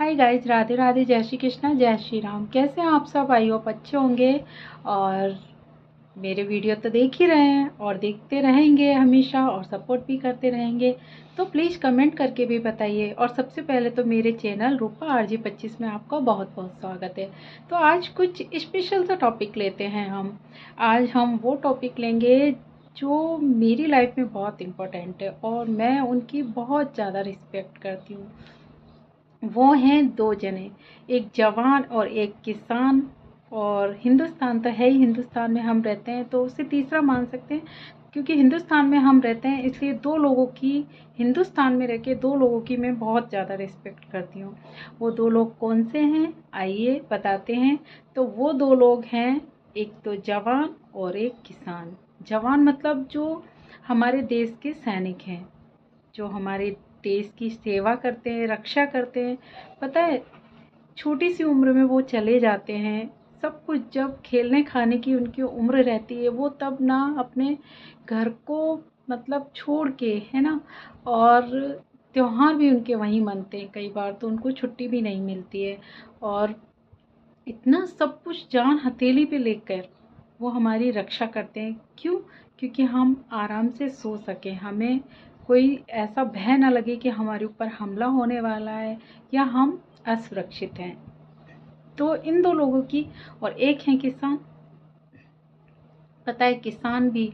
Hi guys, Radhe Radhe, जय श्री कृष्णा, जय श्री राम। कैसे हैं आप सब? आई होप अच्छे होंगे। और मेरे वीडियो तो देख ही रहे हैं और देखते रहेंगे हमेशा और सपोर्ट भी करते रहेंगे। तो प्लीज़ कमेंट करके भी बताइए। और सबसे पहले तो मेरे चैनल रूपा RJ25 में आपका बहुत बहुत स्वागत है। तो आज कुछ स्पेशल सा टॉपिक लेते हैं हम। आज हम वो टॉपिक लेंगे जो मेरी लाइफ में बहुत इम्पोर्टेंट है और मैं उनकी बहुत ज़्यादा रिस्पेक्ट करती हूँ। वो हैं दो जने, एक जवान और एक किसान। और हिंदुस्तान तो है ही, हिंदुस्तान में हम रहते हैं तो उसे तीसरा मान सकते हैं, क्योंकि हिंदुस्तान में हम रहते हैं इसलिए दो लोगों की, हिंदुस्तान में रह के दो लोगों की मैं बहुत ज़्यादा रिस्पेक्ट करती हूँ। वो दो लोग कौन से हैं, आइए बताते हैं। तो वो दो लोग हैं, एक तो जवान और एक किसान। जवान मतलब जो हमारे देश के सैनिक हैं, जो हमारे देश की सेवा करते हैं, रक्षा करते हैं। पता है, छोटी सी उम्र में वो चले जाते हैं। सब कुछ जब खेलने खाने की उनकी उम्र रहती है, वो तब ना अपने घर को मतलब छोड़ के, है ना। और त्योहार भी उनके वहीं मनते हैं, कई बार तो उनको छुट्टी भी नहीं मिलती है। और इतना सब कुछ जान हथेली पे लेकर वो हमारी रक्षा करते हैं। क्यों? क्योंकि हम आराम से सो सकें, हमें कोई ऐसा भय ना लगे कि हमारे ऊपर हमला होने वाला है या हम असुरक्षित हैं। तो इन दो लोगों की, और एक है किसान। पता है, किसान भी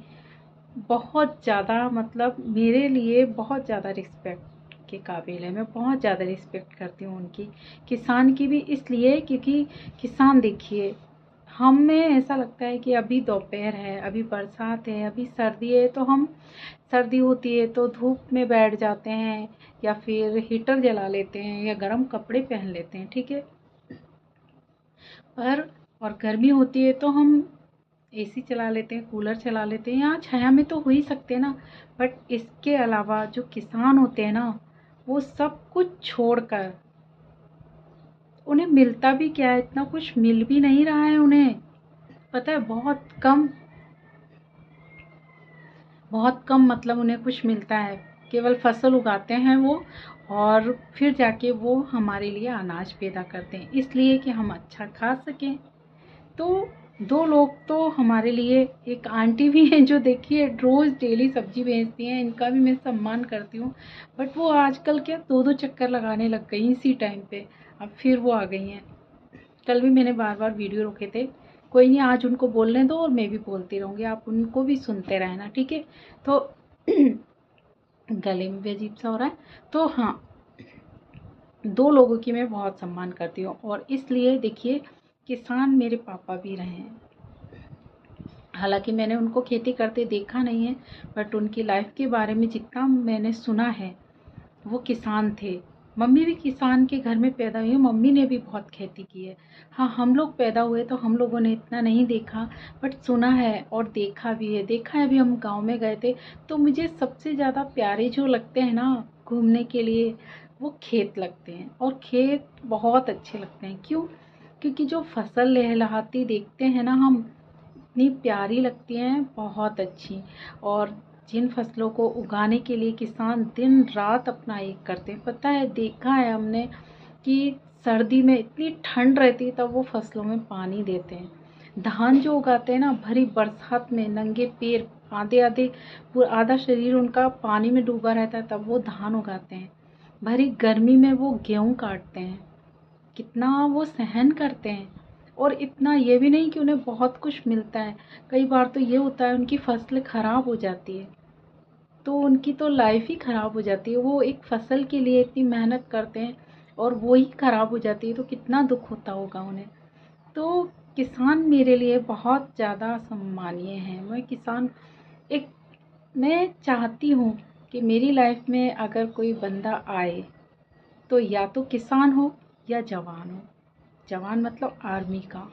बहुत ज़्यादा, मतलब मेरे लिए बहुत ज़्यादा रिस्पेक्ट के काबिल है। मैं बहुत ज़्यादा रिस्पेक्ट करती हूँ उनकी, किसान की भी इसलिए क्योंकि किसान, देखिए, हमें ऐसा लगता है कि अभी दोपहर है, अभी बरसात है, अभी सर्दी है, तो हम, सर्दी होती है तो धूप में बैठ जाते हैं या फिर हीटर जला लेते हैं या गर्म कपड़े पहन लेते हैं, ठीक है। पर और गर्मी होती है तो हम एसी चला लेते हैं, कूलर चला लेते हैं, यहाँ छाया में तो हो ही सकते हैं ना। बट इसके अलावा जो किसान होते हैं ना, वो सब कुछ छोड़कर, उन्हें मिलता भी क्या है, इतना कुछ मिल भी नहीं रहा है उन्हें। पता है, बहुत कम मतलब उन्हें कुछ मिलता है। केवल फसल उगाते हैं वो, और फिर जाके वो हमारे लिए अनाज पैदा करते हैं, इसलिए कि हम अच्छा खा सकें। तो दो लोग तो हमारे लिए, एक आंटी भी हैं जो देखिए रोज़ डेली सब्जी बेचती हैं, इनका भी मैं सम्मान करती हूँ। बट वो आजकल क्या दो दो चक्कर लगाने लग गई इसी टाइम पे, अब फिर वो आ गई हैं। कल भी मैंने बार बार वीडियो रोके थे। कोई नहीं, आज उनको बोलने दो और मैं भी बोलती रहूँगी, आप उनको भी सुनते रहना, ठीक है। तो गले में भी अजीब सा हो रहा है। तो हाँ, दो लोगों की मैं बहुत सम्मान करती हूँ, और इसलिए देखिए, किसान मेरे पापा भी रहे हैं। हालांकि मैंने उनको खेती करते देखा नहीं है, बट उनकी लाइफ के बारे में जितना मैंने सुना है, वो किसान थे। मम्मी भी किसान के घर में पैदा हुई है, मम्मी ने भी बहुत खेती की है। हाँ, हम लोग पैदा हुए तो हम लोगों ने इतना नहीं देखा, बट सुना है और देखा भी है। देखा है, अभी हम गांव में गए थे तो मुझे सबसे ज़्यादा प्यारे जो लगते हैं ना घूमने के लिए, वो खेत लगते हैं। और खेत बहुत अच्छे लगते हैं। क्यों? क्योंकि जो फसल लहलहाती देखते हैं ना हम, इतनी प्यारी लगती हैं, बहुत अच्छी। और जिन फसलों को उगाने के लिए किसान दिन रात अपना एक करते हैं, पता है, देखा है हमने कि सर्दी में इतनी ठंड रहती है तब वो फसलों में पानी देते हैं। धान जो उगाते हैं ना, भरी बरसात में नंगे पैर, आधे आधे पूरा आधा शरीर उनका पानी में डूबा रहता है, तब वो धान उगाते हैं। भरी गर्मी में वो गेहूं काटते हैं, कितना वो सहन करते हैं। और इतना ये भी नहीं कि उन्हें बहुत कुछ मिलता है, कई बार तो ये होता है उनकी फसल खराब हो जाती है, तो उनकी तो लाइफ ही खराब हो जाती है। वो एक फसल के लिए इतनी मेहनत करते हैं और वो ही खराब हो जाती है, तो कितना दुख होता होगा उन्हें। तो किसान मेरे लिए बहुत ज़्यादा सम्मानीय हैं। मैं किसान, एक, मैं चाहती हूँ कि मेरी लाइफ में अगर कोई बंदा आए तो या तो किसान हो या जवान हो। जवान मतलब आर्मी का।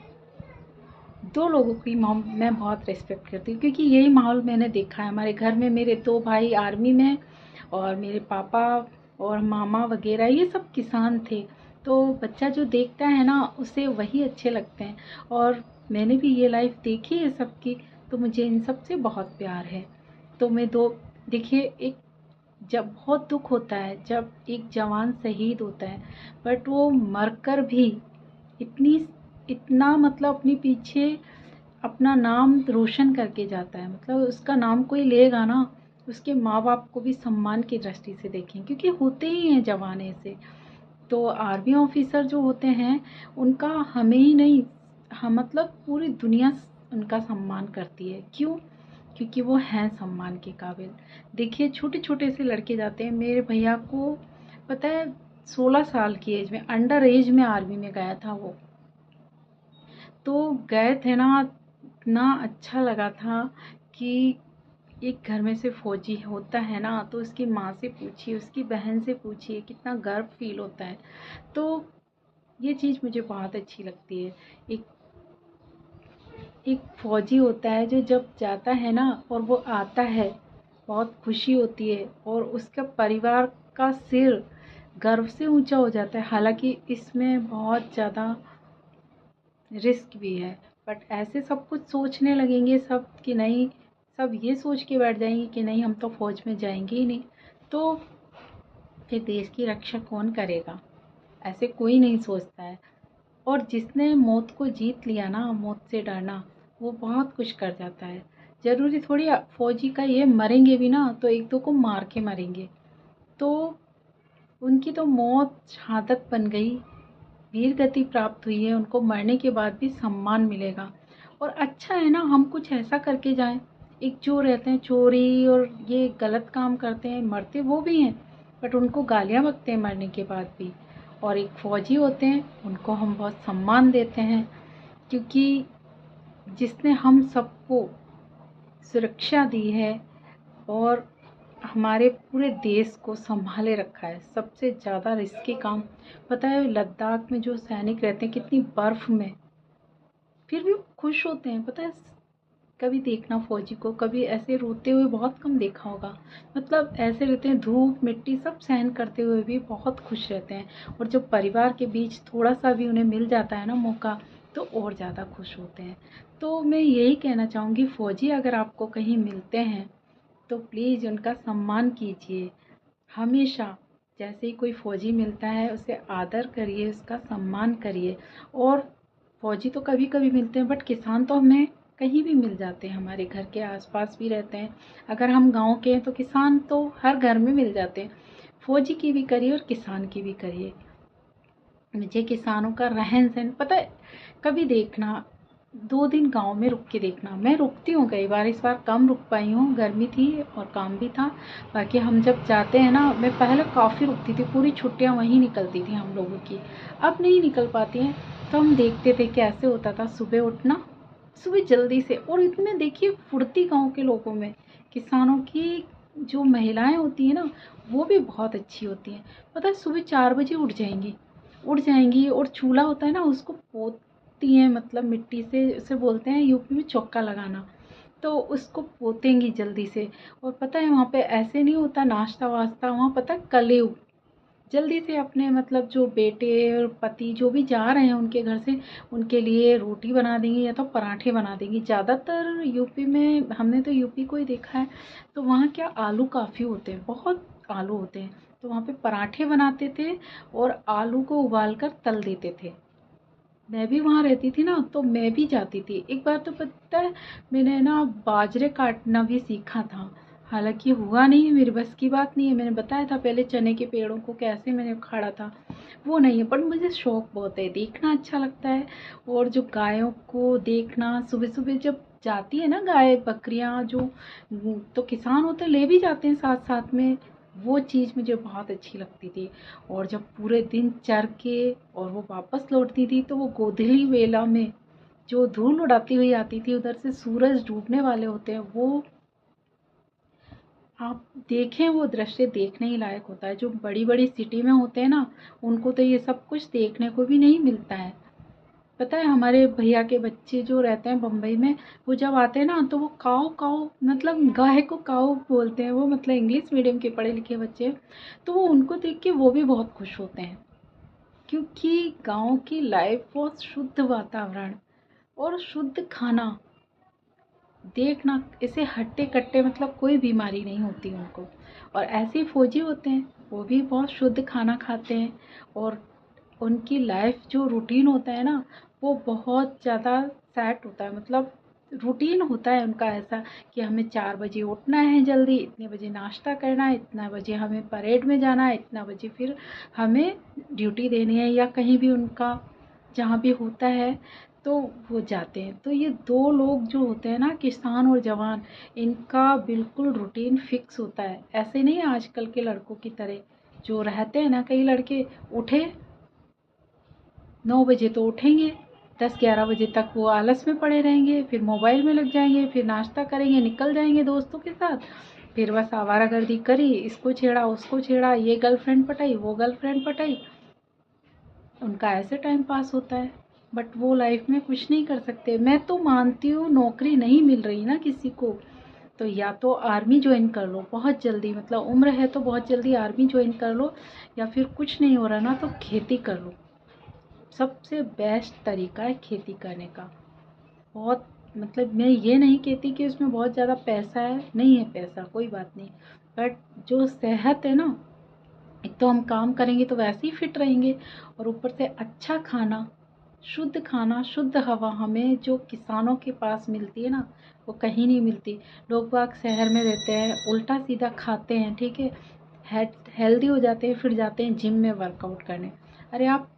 दो लोगों की मैं बहुत रिस्पेक्ट करती हूँ, क्योंकि यही माहौल मैंने देखा है हमारे घर में। मेरे दो भाई आर्मी में, और मेरे पापा और मामा वगैरह ये सब किसान थे। तो बच्चा जो देखता है ना, उसे वही अच्छे लगते हैं। और मैंने भी ये लाइफ देखी है सबकी, तो मुझे इन सब से बहुत प्यार है। तो मैं दो, देखिए, एक जब बहुत दुख होता है जब एक जवान शहीद होता है, बट वो मरकर भी इतनी इतना मतलब अपने पीछे अपना नाम रोशन करके जाता है। मतलब उसका नाम कोई लेगा ना, उसके माँ बाप को भी सम्मान की दृष्टि से देखें, क्योंकि होते ही हैं जवान ऐसे। तो आर्मी ऑफिसर जो होते हैं उनका हमें ही नहीं, हम मतलब पूरी दुनिया उनका सम्मान करती है। क्यों? क्योंकि वो हैं सम्मान के काबिल। देखिए छोटे छोटे से लड़के जाते हैं। मेरे भैया को पता है 16 साल की एज में, अंडर एज में आर्मी में गया था वो। तो गए थे ना, इतना अच्छा लगा था कि एक घर में से फौजी होता है ना, तो उसकी माँ से पूछिए, उसकी बहन से पूछिए, कितना गर्व फील होता है। तो ये चीज़ मुझे बहुत अच्छी लगती है। एक एक फौजी होता है जो जब जाता है ना और वो आता है, बहुत खुशी होती है और उसका परिवार का सिर गर्व से ऊंचा हो जाता है। हालांकि इसमें बहुत ज़्यादा रिस्क भी है, बट ऐसे सब कुछ सोचने लगेंगे सब कि नहीं, सब ये सोच के बैठ जाएंगे कि नहीं हम तो फौज में जाएंगे ही नहीं, तो फिर देश की रक्षा कौन करेगा? ऐसे कोई नहीं सोचता है। और जिसने मौत को जीत लिया ना, मौत से डरना, वो बहुत कुछ कर जाता है। ज़रूरी थोड़ी फौजी का ये मरेंगे भी ना तो एक दो को मार के मरेंगे। तो उनकी तो मौत शहादत बन गई, वीर गति प्राप्त हुई है, उनको मरने के बाद भी सम्मान मिलेगा। और अच्छा है ना हम कुछ ऐसा करके जाएं। एक जो रहते हैं चोरी और ये गलत काम करते हैं, मरते वो भी हैं, बट उनको गालियाँ बकते हैं मरने के बाद भी। और एक फौजी होते हैं उनको हम बहुत सम्मान देते हैं, क्योंकि जिसने हम सबको सुरक्षा दी है और हमारे पूरे देश को संभाले रखा है। सबसे ज़्यादा रिस्की काम पता है, लद्दाख में जो सैनिक रहते हैं कितनी बर्फ़ में, फिर भी वो खुश होते हैं। पता है, कभी देखना फौजी को कभी ऐसे रोते हुए बहुत कम देखा होगा। मतलब ऐसे रहते हैं, धूप मिट्टी सब सहन करते हुए भी बहुत खुश रहते हैं। और जब परिवार के बीच थोड़ा सा भी उन्हें मिल जाता है ना मौका, तो और ज़्यादा खुश होते हैं। तो मैं यही कहना चाहूँगी, फौजी अगर आपको कहीं मिलते हैं तो प्लीज़ उनका सम्मान कीजिए हमेशा। जैसे ही कोई फौजी मिलता है उसे आदर करिए, उसका सम्मान करिए। और फौजी तो कभी कभी मिलते हैं, बट किसान तो हमें कहीं भी मिल जाते हैं, हमारे घर के आसपास भी रहते हैं। अगर हम गांव के हैं तो किसान तो हर घर में मिल जाते हैं। फौजी की भी करिए और किसान की भी करिए। मुझे किसानों का रहन सहन पता है, कभी देखना 2 दिन गांव में रुक के देखना। मैं रुकती हूँ कई बार, इस बार कम रुक पाई हूँ, गर्मी थी और काम भी था। बाकी हम जब जाते हैं ना, मैं पहले काफ़ी रुकती थी, पूरी छुट्टियाँ वहीं निकलती थी हम लोगों की। अब नहीं निकल पाती हैं। तो हम देखते थे कैसे होता था सुबह उठना, सुबह जल्दी से। और इतने देखिए फुर्ती गाँव के लोगों में, किसानों की जो महिलाएं होती हैं ना, वो भी बहुत अच्छी होती हैं। पता है सुबह 4 बजे उठ जाएंगी और चूल्हा होता है ना उसको पोतती हैं, मतलब मिट्टी से, उसे बोलते हैं यूपी में चौका लगाना। तो उसको पोतेंगी जल्दी से। और पता है वहाँ पे ऐसे नहीं होता नाश्ता वास्ता, वहाँ पता है कलेव जल्दी से अपने मतलब जो बेटे और पति जो भी जा रहे हैं उनके घर से, उनके लिए रोटी बना देंगी या तो पराठे बना देंगी। ज़्यादातर यूपी में, हमने तो यूपी को ही देखा है, तो वहाँ क्या आलू काफ़ी होते हैं, बहुत आलू होते हैं। तो वहाँ पे पराठे बनाते थे और आलू को उबाल कर तल देते थे। मैं भी वहाँ रहती थी ना, तो मैं भी जाती थी। एक बार तो पता है मैंने ना बाजरे काटना भी सीखा था। हालांकि हुआ नहीं है, मेरी बस की बात नहीं है। मैंने बताया था पहले चने के पेड़ों को कैसे मैंने उखाड़ा था, वो नहीं है। पर मुझे शौक बहुत है, देखना अच्छा लगता है। और जो गायों को देखना, सुबह सुबह जब जाती है ना गाय बकरियां जो, तो किसान होते ले भी जाते हैं साथ साथ में, वो चीज़ मुझे बहुत अच्छी लगती थी। और जब पूरे दिन चर के और वो वापस लौटती थी, तो वो गोधूली वेला में जो धूल उड़ाती हुई आती थी, उधर से सूरज डूबने वाले होते हैं, वो आप देखें, वो दृश्य देखने ही लायक होता है। जो बड़ी बड़ी सिटी में होते हैं ना, उनको तो ये सब कुछ देखने को भी नहीं मिलता है। पता है हमारे भैया के बच्चे जो रहते हैं बम्बई में, वो जब आते हैं ना तो वो काऊ काऊ, मतलब गाय को काऊ बोलते हैं वो, मतलब इंग्लिश मीडियम के पढ़े लिखे बच्चे। तो वो उनको देख के वो भी बहुत खुश होते हैं, क्योंकि गांव की लाइफ बहुत शुद्ध वातावरण और शुद्ध खाना, देखना, इसे हट्टे कट्टे मतलब कोई बीमारी नहीं होती उनको। और ऐसे ही फौजी होते हैं, वो भी बहुत शुद्ध खाना खाते हैं और उनकी लाइफ जो रूटीन होता है ना, वो बहुत ज़्यादा सेट होता है। मतलब रूटीन होता है उनका ऐसा कि हमें 4 बजे उठना है जल्दी, इतने बजे नाश्ता करना है, इतना बजे हमें परेड में जाना है, इतना बजे फिर हमें ड्यूटी देनी है या कहीं भी उनका जहाँ भी होता है तो वो जाते हैं। तो ये 2 लोग जो होते हैं ना, किसान और जवान, इनका बिल्कुल रूटीन फिक्स होता है। ऐसे नहीं आजकल के लड़कों की तरह जो रहते हैं ना, कई लड़के उठे 9 बजे तो उठेंगे, 10-11 बजे तक वो आलस में पड़े रहेंगे, फिर मोबाइल में लग जाएंगे, फिर नाश्ता करेंगे, निकल जाएंगे दोस्तों के साथ, फिर बस आवारागर्दी करी, इसको छेड़ा उसको छेड़ा, ये गर्लफ्रेंड पटाई वो गर्लफ्रेंड पटाई, उनका ऐसे टाइम पास होता है। बट वो लाइफ में कुछ नहीं कर सकते। मैं तो मानती हूँ नौकरी नहीं मिल रही ना किसी को, तो या तो आर्मी ज्वाइन कर लो बहुत जल्दी, मतलब उम्र है तो बहुत जल्दी आर्मी ज्वाइन कर लो, या फिर कुछ नहीं हो रहा ना तो खेती कर लो। सबसे बेस्ट तरीका है खेती करने का। बहुत मतलब मैं ये नहीं कहती कि उसमें बहुत ज़्यादा पैसा है, नहीं है पैसा, कोई बात नहीं, बट जो सेहत है ना, एक तो हम काम करेंगे तो वैसे ही फिट रहेंगे, और ऊपर से अच्छा खाना शुद्ध हवा हमें जो किसानों के पास मिलती है ना, वो कहीं नहीं मिलती। लोग बाग शहर में रहते हैं, उल्टा सीधा खाते हैं, ठीक है, हेल्दी हो जाते हैं, फिर जाते हैं जिम में वर्कआउट करने। अरे आप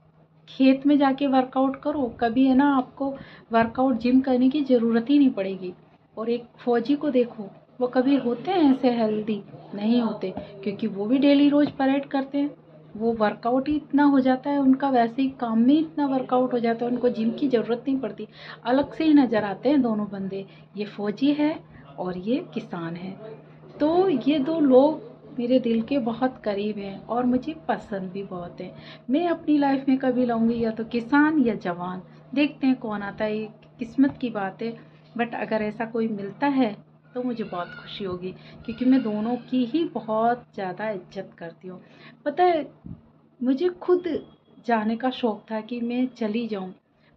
खेत में जाके वर्कआउट करो, कभी है ना आपको वर्कआउट जिम करने की ज़रूरत ही नहीं पड़ेगी। और एक फौजी को देखो, वो कभी होते हैं ऐसे हेल्दी? नहीं होते, क्योंकि वो भी डेली रोज़ परेड करते हैं। वो वर्कआउट ही इतना हो जाता है उनका, वैसे ही काम में इतना वर्कआउट हो जाता है, उनको जिम की ज़रूरत नहीं पड़ती। अलग से ही नज़र आते हैं दोनों बंदे, ये फौजी है और ये किसान है। तो ये 2 लोग मेरे दिल के बहुत करीब हैं और मुझे पसंद भी बहुत हैं। मैं अपनी लाइफ में कभी लाऊंगी या तो किसान या जवान, देखते हैं कौन आता है, ये किस्मत की बात है। बट अगर ऐसा कोई मिलता है तो मुझे बहुत खुशी होगी, क्योंकि मैं दोनों की ही बहुत ज़्यादा इज्जत करती हूँ। पता है, मुझे खुद जाने का शौक था कि मैं चली जाऊँ,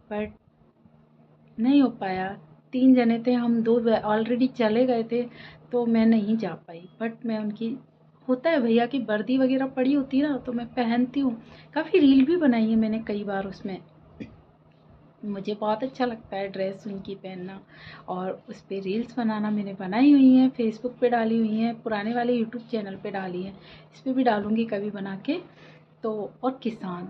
बट नहीं हो पाया। 3 जने थे हम, 2 ऑलरेडी चले गए थे, तो मैं नहीं जा पाई। बट मैं उनकी, होता है भैया की वर्दी वगैरह पड़ी होती है ना, तो मैं पहनती हूँ। काफ़ी रील भी बनाई है मैंने कई बार उसमें। मुझे बहुत अच्छा लगता है ड्रेस उनकी पहनना, और उस पे रील्स बनाना मैंने बनाई हुई हैं, फेसबुक पे डाली हुई हैं, पुराने वाले यूट्यूब चैनल पे डाली है, इस पे भी डालूँगी कभी बना के। तो और किसान,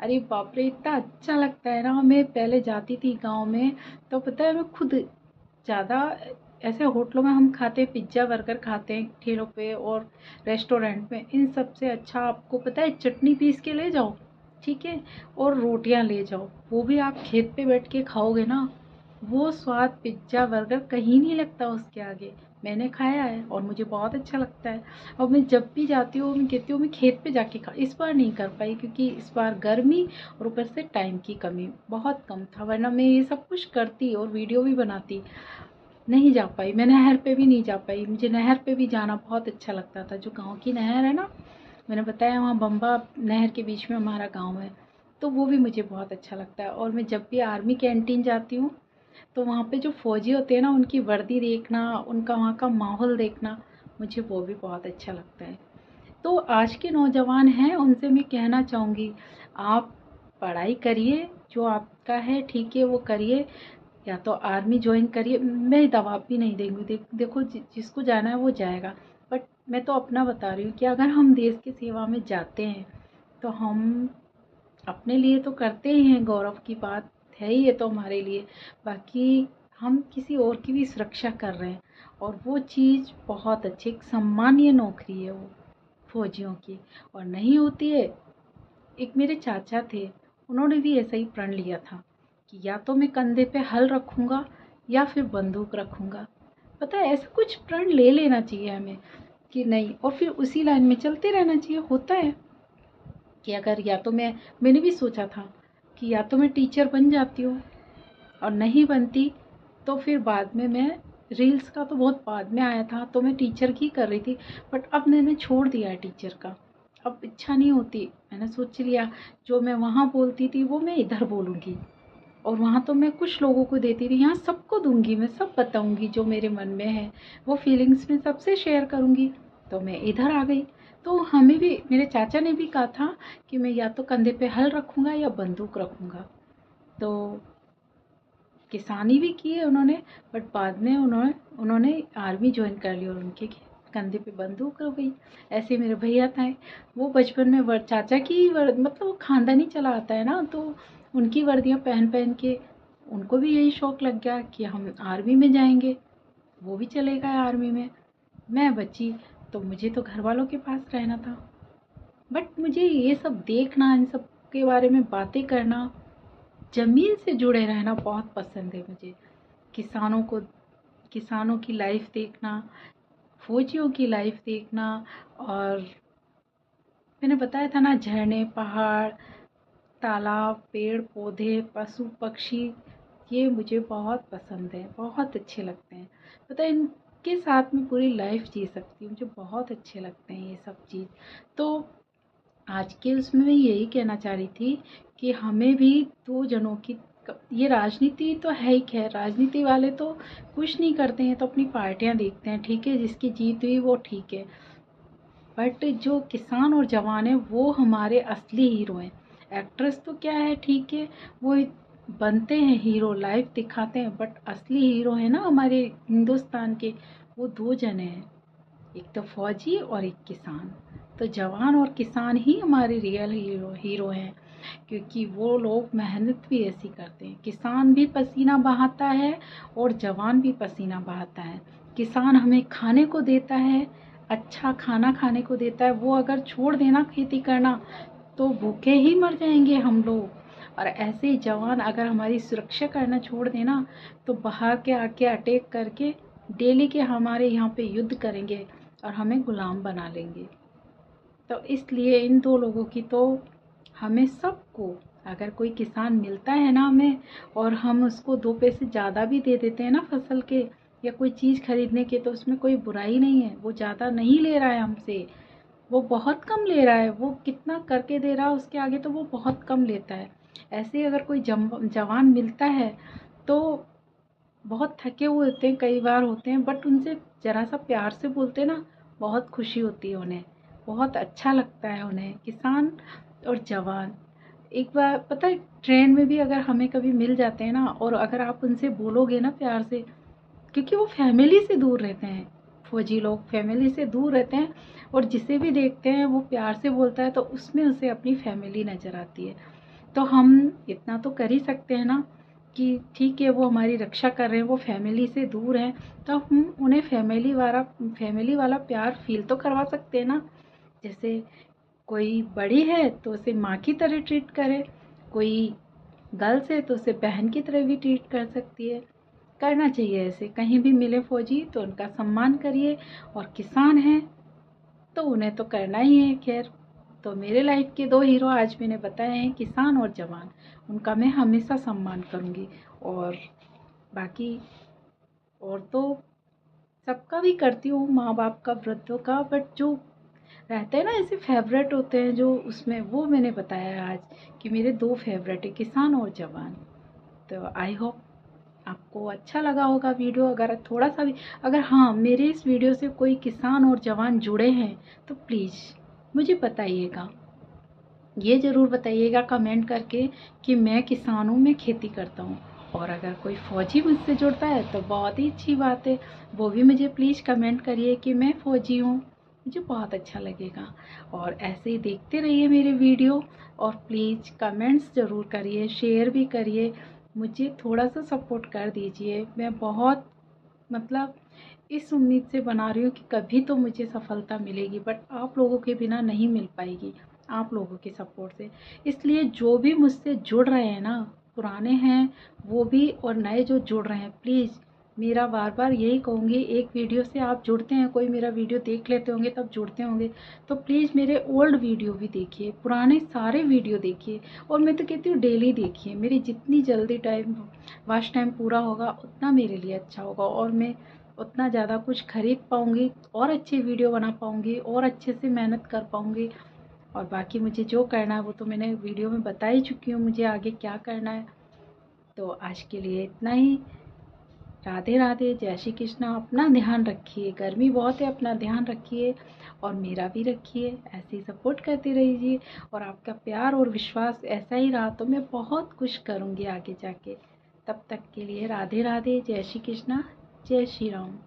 अरे बाप रे इतना अच्छा लगता है ना। मैं पहले जाती थी गाँव में, तो पता है मैं खुद ज़्यादा ऐसे होटलों में हम खाते हैं, पिज्ज़ा बर्गर खाते हैं ठेलों पे और रेस्टोरेंट में, इन सब से अच्छा आपको पता है चटनी पीस के ले जाओ, ठीक है, और रोटियां ले जाओ, वो भी आप खेत पे बैठ के खाओगे ना, वो स्वाद पिज्ज़ा बर्गर कहीं नहीं लगता उसके आगे। मैंने खाया है और मुझे बहुत अच्छा लगता है। और मैं जब भी जाती हूँ मैं कहती हूँ मैं खेत पे जाके खा, इस बार नहीं कर पाई क्योंकि इस बार गर्मी और ऊपर से टाइम की कमी बहुत कम था, वरना मैं ये सब कुछ करती और वीडियो भी बनाती। नहीं जा पाई, मैं नहर पे भी नहीं जा पाई। मुझे नहर पे भी जाना बहुत अच्छा लगता था, जो गाँव की नहर है ना, मैंने बताया वहाँ बम्बा नहर के बीच में हमारा गाँव है, तो वो भी मुझे बहुत अच्छा लगता है। और मैं जब भी आर्मी कैंटीन जाती हूँ, तो वहाँ पे जो फ़ौजी होते हैं ना, उनकी वर्दी देखना, उनका वहाँ का माहौल देखना, मुझे वो भी बहुत अच्छा लगता है। तो आज के नौजवान हैं, उनसे मैं कहना चाहूँगी, आप पढ़ाई करिए, जो आपका है ठीक है वो करिए, या तो आर्मी ज्वाइन करिए। मैं दबाव भी नहीं देंगी, देखो जिसको जाना है वो जाएगा। बट मैं तो अपना बता रही हूँ कि अगर हम देश की सेवा में जाते हैं तो हम अपने लिए तो करते ही हैं, गौरव की बात है ही ये तो हमारे लिए। बाकी हम किसी और की भी सुरक्षा कर रहे हैं, और वो चीज़ बहुत अच्छी, एक सम्मानीय नौकरी है वो फौजियों की। और नहीं होती है, एक मेरे चाचा थे, उन्होंने भी ऐसा ही प्रण लिया था कि या तो मैं कंधे पे हल रखूँगा या फिर बंदूक रखूँगा। पता है ऐसा कुछ प्रण ले लेना चाहिए हमें कि नहीं, और फिर उसी लाइन में चलते रहना चाहिए। होता है कि अगर या तो मैंने भी सोचा था कि या तो मैं टीचर बन जाती हूँ, और नहीं बनती तो फिर बाद में मैं, रील्स का तो बहुत बाद में आया था, तो मैं टीचर की कर रही थी। बट अब मैंने छोड़ दिया है टीचर का, अब इच्छा नहीं होती। मैंने सोच लिया जो मैं वहाँ बोलती थी वो मैं इधर बोलूँगी। और वहाँ तो मैं कुछ लोगों को देती थी, यहाँ सबको दूंगी, मैं सब बताऊंगी जो मेरे मन में है, वो फीलिंग्स में सबसे शेयर करूंगी। तो मैं इधर आ गई। तो हमें भी, मेरे चाचा ने भी कहा था कि मैं या तो कंधे पे हल रखूंगा या बंदूक रखूंगा। तो किसानी भी की है उन्होंने, बट बाद में उन्होंने आर्मी ज्वाइन कर ली और उनके कंधे पे बंदूक हो गई। ऐसे मेरे भैया था, वो बचपन में चाचा की मतलब वो खानदानी चला आता है ना, तो उनकी वर्दियाँ पहन पहन के उनको भी यही शौक लग गया कि हम आर्मी में जाएंगे। वो भी चले गए आर्मी में। मैं बची, तो मुझे तो घर वालों के पास रहना था। बट मुझे ये सब देखना, इन सब के बारे में बातें करना, ज़मीन से जुड़े रहना बहुत पसंद है मुझे। किसानों को, किसानों की लाइफ देखना, फौजियों की लाइफ देखना, और मैंने बताया था ना, झरने, पहाड़, तालाब, पेड़ पौधे, पशु पक्षी, ये मुझे बहुत पसंद है, बहुत अच्छे लगते हैं। पता है, इनके साथ में पूरी लाइफ जी सकती हूँ, मुझे बहुत अच्छे लगते हैं ये सब चीज़। तो आज के उसमें मैं यही कहना चाह रही थी कि हमें भी दो जनों की, ये राजनीति तो है ही, खैर राजनीति वाले तो कुछ नहीं करते हैं, तो अपनी पार्टियां देखते हैं, ठीक है, जिसकी जीत हुई वो ठीक है। बट जो किसान और जवान है वो हमारे असली हीरो हैं। एक्ट्रेस तो क्या है, ठीक है, वो बनते हैं हीरो, लाइफ दिखाते हैं, बट असली हीरो है ना हमारे हिंदुस्तान के, वो दो जने हैं, एक तो फौजी और एक किसान। तो जवान और किसान ही हमारे रियल हीरो हैं, क्योंकि वो लोग मेहनत भी ऐसी करते हैं। किसान भी पसीना बहाता है और जवान भी पसीना बहाता है। किसान हमें खाने को देता है, अच्छा खाना खाने को देता है। वो अगर छोड़ देना खेती करना तो भूखे ही मर जाएंगे हम लोग। और ऐसे ही जवान अगर हमारी सुरक्षा करना छोड़ देना तो बाहर के आके अटैक करके डेली के हमारे यहाँ पे युद्ध करेंगे और हमें गुलाम बना लेंगे। तो इसलिए इन दो लोगों की तो, हमें सबको, अगर कोई किसान मिलता है ना हमें, और हम उसको 2 पैसे ज़्यादा भी दे देते हैं ना फसल के या कोई चीज़ खरीदने के, तो उसमें कोई बुराई नहीं है। वो ज़्यादा नहीं ले रहा है हमसे, वो बहुत कम ले रहा है। वो कितना करके दे रहा है उसके आगे तो वो बहुत कम लेता है। ऐसे ही अगर कोई जवान मिलता है तो बहुत थके हुए होते हैं, कई बार होते हैं, बट उनसे ज़रा सा प्यार से बोलते ना, बहुत खुशी होती है उन्हें, बहुत अच्छा लगता है उन्हें। किसान और जवान, एक बार पता है, ट्रेन में भी अगर हमें कभी मिल जाते हैं ना, और अगर आप उनसे बोलोगे ना प्यार से, क्योंकि वो फैमिली से दूर रहते हैं, फौजी लोग फैमिली से दूर रहते हैं, और जिसे भी देखते हैं वो प्यार से बोलता है तो उसमें उसे अपनी फैमिली नज़र आती है। तो हम इतना तो कर ही सकते हैं ना कि ठीक है, वो हमारी रक्षा कर रहे हैं, वो फैमिली से दूर हैं, तो हम उन्हें फैमिली वाला प्यार फील तो करवा सकते हैं ना। जैसे कोई बड़ी है तो उसे माँ की तरह ट्रीट करे, कोई गर्ल्स है तो उसे बहन की तरह भी ट्रीट कर सकती है। करना चाहिए ऐसे, कहीं भी मिले फौजी तो उनका सम्मान करिए, और किसान हैं तो उन्हें तो करना ही है। खैर, तो मेरे लाइफ के दो हीरो आज मैंने बताए हैं, किसान और जवान, उनका मैं हमेशा सम्मान करूँगी। और बाकी और तो सबका भी करती हूँ, माँ बाप का, वृद्धों का, बट जो रहते हैं ना ऐसे फेवरेट होते हैं जो उसमें, वो मैंने बताया है आज कि मेरे दो फेवरेट है, किसान और जवान। तो आई होप आपको अच्छा लगा होगा वीडियो। अगर थोड़ा सा भी, अगर हाँ मेरे इस वीडियो से कोई किसान और जवान जुड़े हैं तो प्लीज़ मुझे बताइएगा, ये ज़रूर बताइएगा कमेंट करके कि मैं किसान हूँ, मैं खेती करता हूँ। और अगर कोई फ़ौजी मुझसे जुड़ता है तो बहुत ही अच्छी बात है, वो भी मुझे प्लीज़ कमेंट करिए कि मैं फ़ौजी हूँ, मुझे बहुत अच्छा लगेगा। और ऐसे ही देखते रहिए मेरे वीडियो, और प्लीज़ कमेंट्स ज़रूर करिए, शेयर भी करिए, मुझे थोड़ा सा सपोर्ट कर दीजिए। मैं बहुत, मतलब इस उम्मीद से बना रही हूँ कि कभी तो मुझे सफलता मिलेगी, बट आप लोगों के बिना नहीं मिल पाएगी, आप लोगों के सपोर्ट से। इसलिए जो भी मुझसे जुड़ रहे हैं ना, पुराने हैं वो भी और नए जो जुड़ रहे हैं, प्लीज़ मेरा बार बार यही कहूँगी, एक वीडियो से आप जुड़ते हैं, कोई मेरा वीडियो देख लेते होंगे तब जुड़ते होंगे, तो प्लीज़ मेरे ओल्ड वीडियो भी देखिए, पुराने सारे वीडियो देखिए, और मैं तो कहती हूँ डेली देखिए। मेरी जितनी जल्दी वॉच टाइम पूरा होगा उतना मेरे लिए अच्छा होगा, और मैं उतना ज़्यादा कुछ खरीद पाऊँगी, और अच्छी वीडियो बना पाऊँगी, और अच्छे से मेहनत कर पाऊँगी। और बाकी मुझे जो करना है वो तो मैंने वीडियो में बता ही चुकी हूँ, मुझे आगे क्या करना है। तो आज के लिए इतना ही। राधे राधे, जय श्री कृष्णा। अपना ध्यान रखिए, गर्मी बहुत है, अपना ध्यान रखिए और मेरा भी रखिए। ऐसे ही सपोर्ट करते रहिए और आपका प्यार और विश्वास ऐसा ही रहा तो मैं बहुत कुछ करूँगी आगे जाके। तब तक के लिए राधे राधे, जय श्री कृष्णा, जय श्री राम।